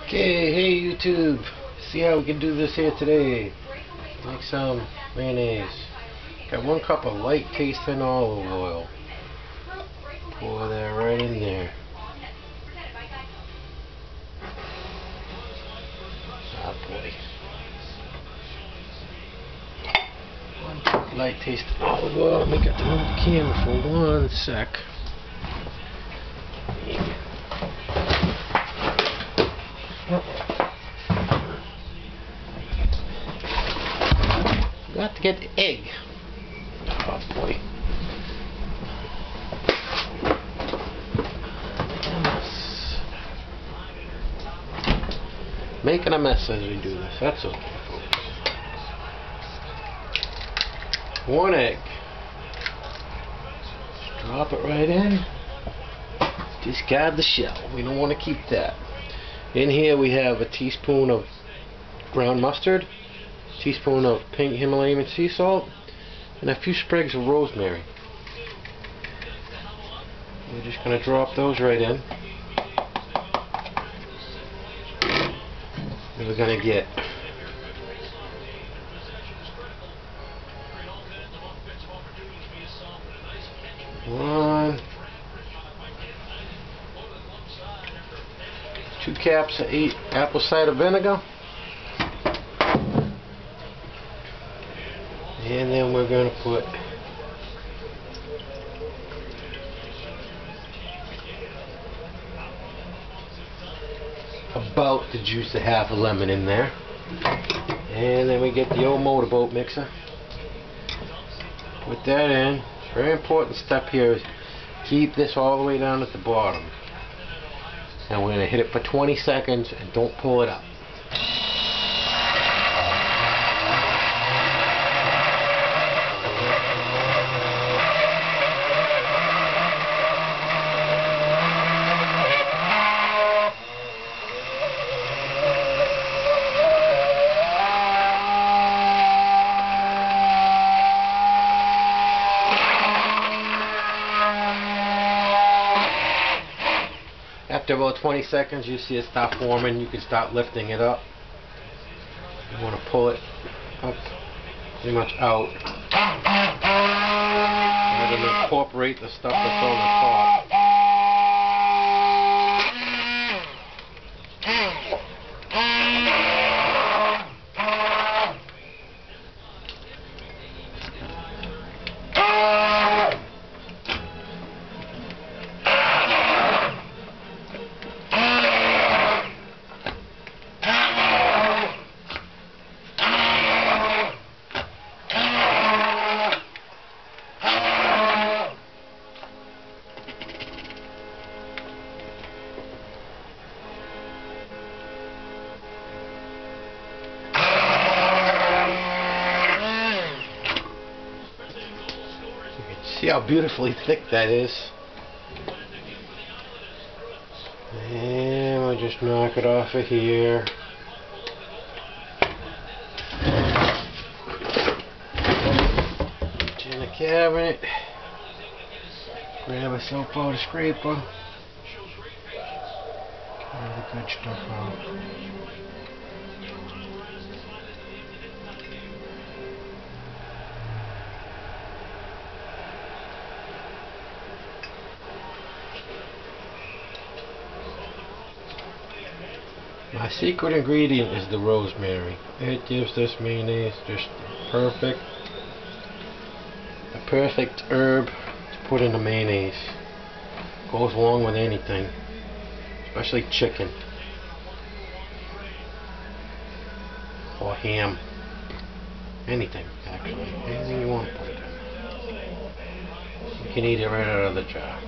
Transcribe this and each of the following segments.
Okay, hey YouTube, see how we can do this here today. Make some mayonnaise. Got 1 cup of light tasting olive oil. Pour that right in there. Ah boy. 1 cup light tasting olive oil. Let me get to move the camera for 1 sec. Got to get the egg. Oh boy. Making a mess as we do this. That's okay, folks. 1 egg. Just drop it right in. Discard the shell. We don't want to keep that. In here we have a teaspoon of ground mustard, a teaspoon of pink Himalayan sea salt, and a few sprigs of rosemary. We're just going to drop those right in. And we're going to get two caps of apple cider vinegar, and then we're going to put about the juice of half a lemon in there, and then we get the old motorboat mixer. Put that in. Very important step here is keep this all the way down at the bottom. And we're going to hit it for 20 seconds and don't pull it up. After about 20 seconds, you see it start forming. You can start lifting it up. You want to pull it up pretty much out. And then incorporate the stuff that's on the top. See how beautifully thick that is. And we'll just knock it off of here. Put it in the cabinet. Grab a soap out scraper. Get all the good stuff out. My secret ingredient is the rosemary. It gives this mayonnaise just a perfect herb to put in the mayonnaise. Goes along with anything, especially chicken or ham. Anything, actually. Anything you want to put it in. You can eat it right out of the jar.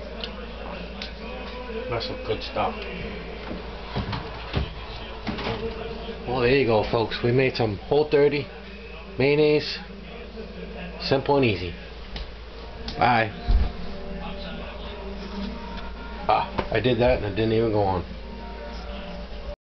That's some good stuff. Well, there you go, folks. We made some Whole30 mayonnaise. Simple and easy. Bye. I did that and it didn't even go on.